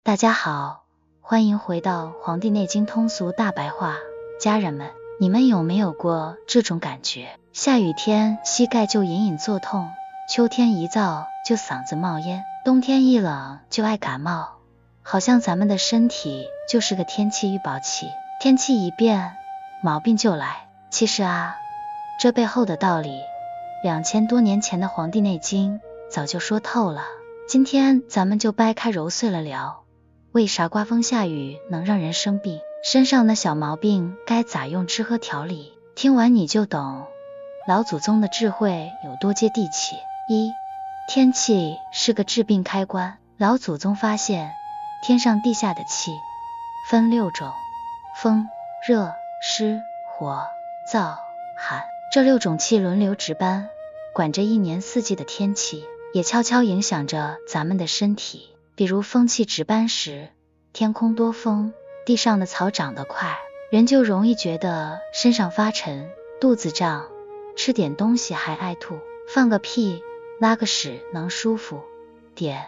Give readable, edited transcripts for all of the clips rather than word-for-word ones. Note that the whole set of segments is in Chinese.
大家好，欢迎回到《黄帝内经通俗大白话》。家人们，你们有没有过这种感觉？下雨天膝盖就隐隐作痛，秋天一燥就嗓子冒烟，冬天一冷就爱感冒，好像咱们的身体就是个天气预报器，天气一变，毛病就来。其实啊，这背后的道理，2000多年前的《黄帝内经》早就说透了。今天咱们就掰开揉碎了聊，为啥刮风下雨能让人生病？身上的小毛病该咋用吃喝调理？听完你就懂老祖宗的智慧有多接地气。一，天气是个治病开关。老祖宗发现天上地下的气分6种，风、热、湿、火、燥、寒，这6种气轮流值班，管着一年四季的天气，也悄悄影响着咱们的身体。比如风气值班时，天空多风，地上的草长得快，人就容易觉得身上发沉，肚子胀，吃点东西还爱吐，放个屁拉个屎能舒服点，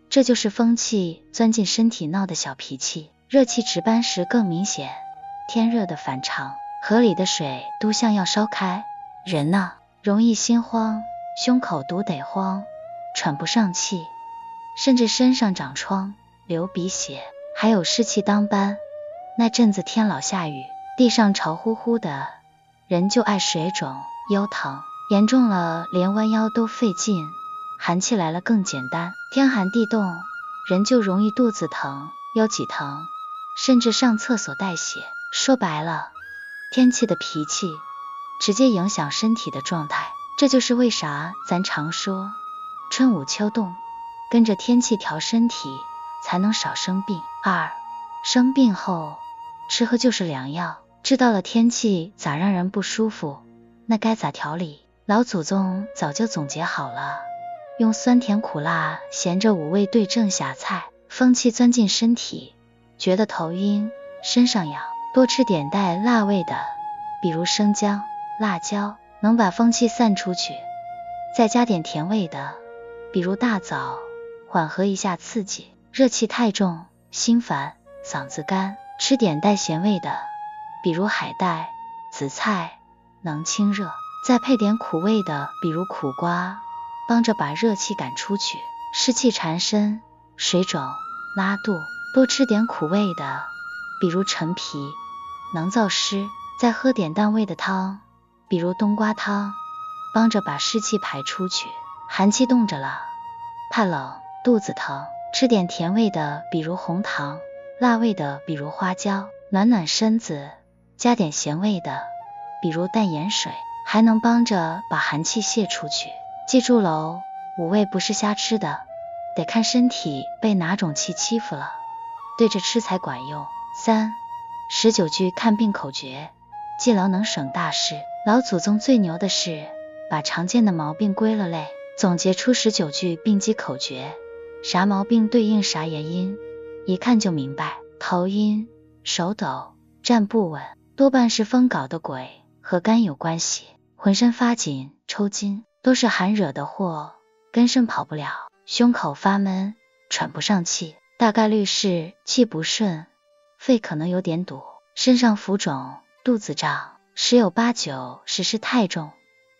这就是风气钻进身体闹的小脾气。热气值班时更明显，天热的反常，河里的水都像要烧开，人呢容易心慌，胸口堵得慌，喘不上气，甚至身上长疮，流鼻血，还有湿气当班。那阵子天老下雨，地上潮乎乎的，人就爱水肿腰疼，严重了连弯腰都费劲。寒气来了更简单，天寒地冻，人就容易肚子疼腰脊疼，甚至上厕所带血。说白了，天气的脾气直接影响身体的状态，这就是为啥咱常说春捂秋冻，跟着天气调身体才能少生病。2，生病后吃喝就是良药，知道了天气咋让人不舒服，那该咋调理？老祖宗早就总结好了，用酸甜苦辣咸这5味对症下菜。风气钻进身体，觉得头晕身上痒，多吃点带辣味的，比如生姜、辣椒，能把风气散出去。再加点甜味的，比如大枣，缓和一下刺激。热气太重心烦嗓子干，吃点带咸味的，比如海带、紫菜，能清热。再配点苦味的，比如苦瓜，帮着把热气赶出去。湿气缠身水肿拉肚，多吃点苦味的，比如陈皮，能燥湿。再喝点淡味的汤，比如冬瓜汤，帮着把湿气排出去。寒气冻着了，怕冷肚子疼，吃点甜味的，比如红糖，辣味的，比如花椒，暖暖身子。加点咸味的，比如淡盐水，还能帮着把寒气泄出去。记住喽，5味不是瞎吃的，得看身体被哪种气欺负了，对着吃才管用。3， 19句看病口诀，记牢能省大事。老祖宗最牛的是把常见的毛病归了类，总结出19句病机口诀，啥毛病对应啥原因，一看就明白。头晕、手抖、站不稳，多半是风搞的鬼，和肝有关系。浑身发紧、抽筋，都是寒惹的祸，根肾跑不了。胸口发闷、喘不上气，大概率是气不顺，肺可能有点堵。身上浮肿、肚子胀，十有八九是湿太重，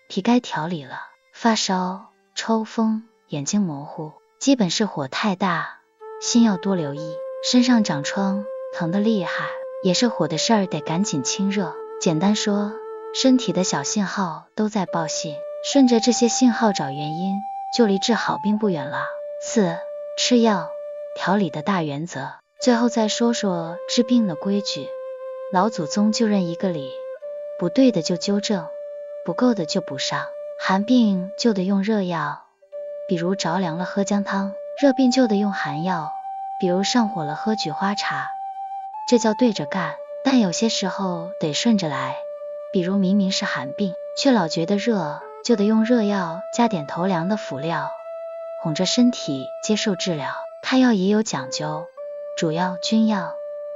脾该调理了。发烧、抽风、眼睛模糊，基本是火太大，心要多留意。身上长疮疼得厉害，也是火的事儿，得赶紧清热。简单说，身体的小信号都在报信，顺着这些信号找原因，就离治好病不远了。4，吃药调理的大原则。最后再说说治病的规矩，老祖宗就认一个理，不对的就纠正，不够的就补上。寒病就得用热药，比如着凉了喝姜汤；热病就得用寒药，比如上火了喝菊花茶。这叫对着干，但有些时候得顺着来，比如明明是寒病，却老觉得热，就得用热药加点头凉的辅料，哄着身体接受治疗。开药也有讲究，主药、君药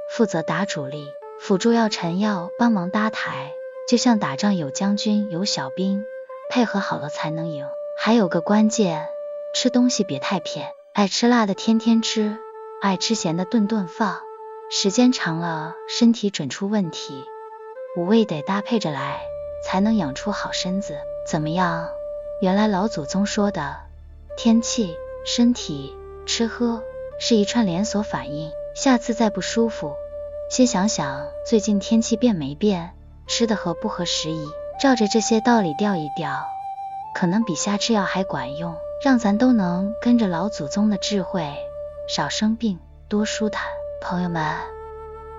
负责打主力，辅助药、臣药帮忙搭台，就像打仗有将军有小兵，配合好了才能赢。还有个关键，吃东西别太偏，爱吃辣的天天吃，爱吃咸的顿顿放，时间长了身体准出问题，五味得搭配着来，才能养出好身子。怎么样？原来老祖宗说的天气、身体、吃喝是一串连锁反应，下次再不舒服，先想想最近天气变没变，吃的合不合时宜，照着这些道理调一调，可能比瞎吃药还管用，让咱都能跟着老祖宗的智慧，少生病，多舒坦。朋友们，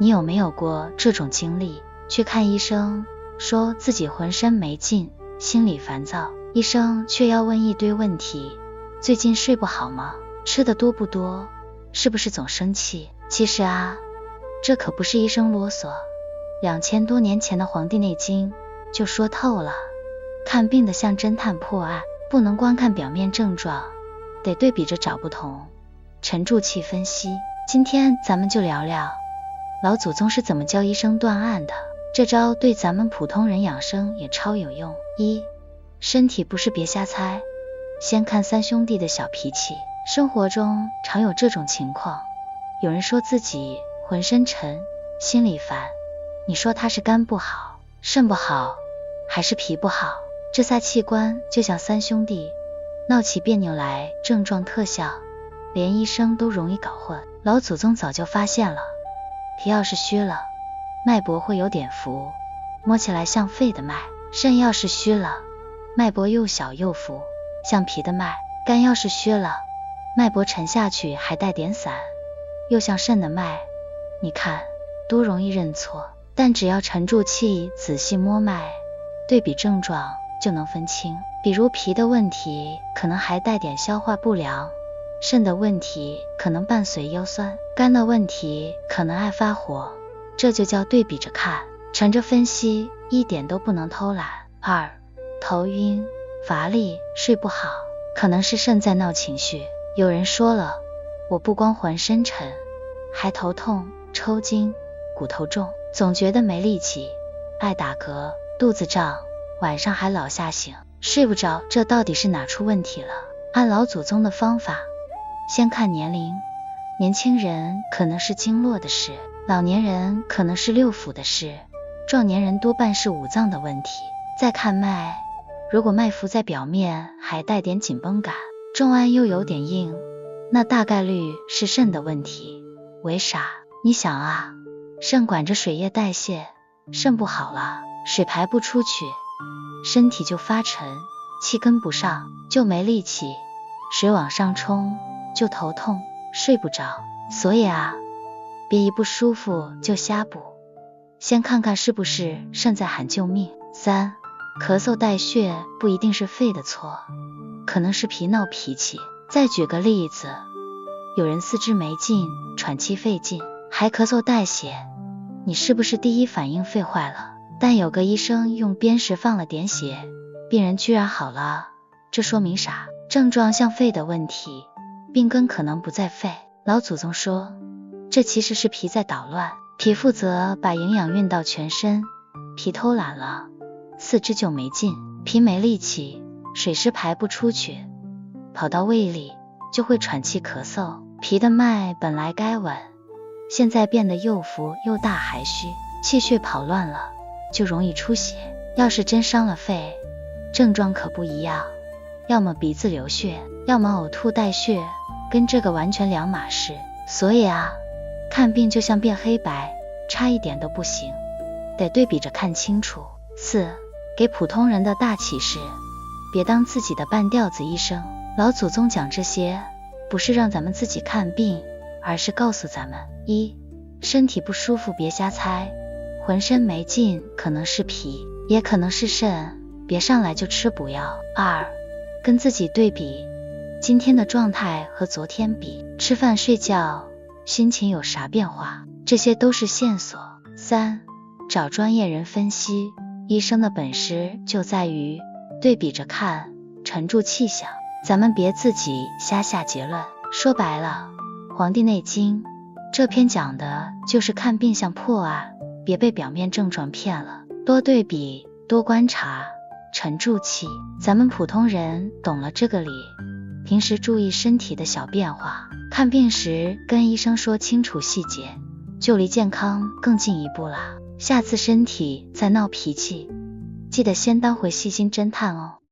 你有没有过这种经历？去看医生，说自己浑身没劲，心里烦躁，医生却要问一堆问题，最近睡不好吗？吃的多不多？是不是总生气？其实啊，这可不是医生啰嗦，2000多年前的《黄帝内经》就说透了，看病的像侦探破案，不能光看表面症状，得对比着找不同，沉住气分析。今天咱们就聊聊老祖宗是怎么教医生断案的，这招对咱们普通人养生也超有用。一，身体不适别瞎猜。先看三兄弟的小脾气，生活中常有这种情况，有人说自己浑身沉，心里烦，你说他是肝不好，肾不好，还是脾不好？这仨器官就像三兄弟，闹起别扭来症状特效，连医生都容易搞混。老祖宗早就发现了，脾要是虚了，脉搏会有点浮，摸起来像肺的脉；肾要是虚了，脉搏又小又浮，像脾的脉；肝要是虚了，脉搏沉下去还带点散，又像肾的脉。你看多容易认错，但只要沉住气仔细摸脉，对比症状就能分清。比如脾的问题可能还带点消化不良，肾的问题可能伴随腰酸，肝的问题可能爱发火，这就叫对比着看，沉着分析，一点都不能偷懒。二，头晕、乏力、睡不好，可能是肾在闹情绪。有人说了，我不光浑身沉，还头痛、抽筋、骨头重，总觉得没力气，爱打嗝、肚子胀，晚上还老吓醒，睡不着，这到底是哪出问题了？按老祖宗的方法，先看年龄，年轻人可能是经络的事，老年人可能是六腑的事，壮年人多半是五脏的问题。再看脉，如果脉浮在表面还带点紧绷感，重按又有点硬，那大概率是肾的问题。为啥？你想啊，肾管着水液代谢，肾不好了，水排不出去，身体就发沉，气跟不上就没力气，水往上冲就头痛睡不着。所以啊，别一不舒服就瞎补，先看看是不是肾在喊救命。三，咳嗽带血不一定是肺的错，可能是脾闹脾气。再举个例子，有人四肢没劲，喘气费劲，还咳嗽带血，你是不是第一反应肺坏了？但有个医生用砭石放了点血，病人居然好了，这说明啥？症状像肺的问题，病根可能不在肺。老祖宗说，这其实是脾在捣乱，脾负责把营养运到全身，脾偷懒了，四肢就没劲，脾没力气，水湿排不出去，跑到胃里就会喘气咳嗽。脾的脉本来该稳，现在变得又浮又大还虚，气血跑乱了，就容易出血。要是真伤了肺，症状可不一样，要么鼻子流血，要么呕吐带血，跟这个完全两码事。所以啊，看病就像变黑白，差一点都不行，得对比着看清楚。四，给普通人的大启示，别当自己的半吊子医生。老祖宗讲这些，不是让咱们自己看病，而是告诉咱们：一，身体不舒服别瞎猜，浑身没劲可能是脾，也可能是肾，别上来就吃补药。二，跟自己对比，今天的状态和昨天比，吃饭睡觉心情有啥变化，这些都是线索。三，找专业人分析，医生的本事就在于对比着看，沉住气想，咱们别自己瞎下结论。说白了，《黄帝内经》这篇讲的就是看病像破案，别被表面症状骗了，多对比，多观察，沉住气。咱们普通人懂了这个理，平时注意身体的小变化，看病时跟医生说清楚细节，就离健康更进一步啦。下次身体再闹脾气，记得先当回细心侦探哦。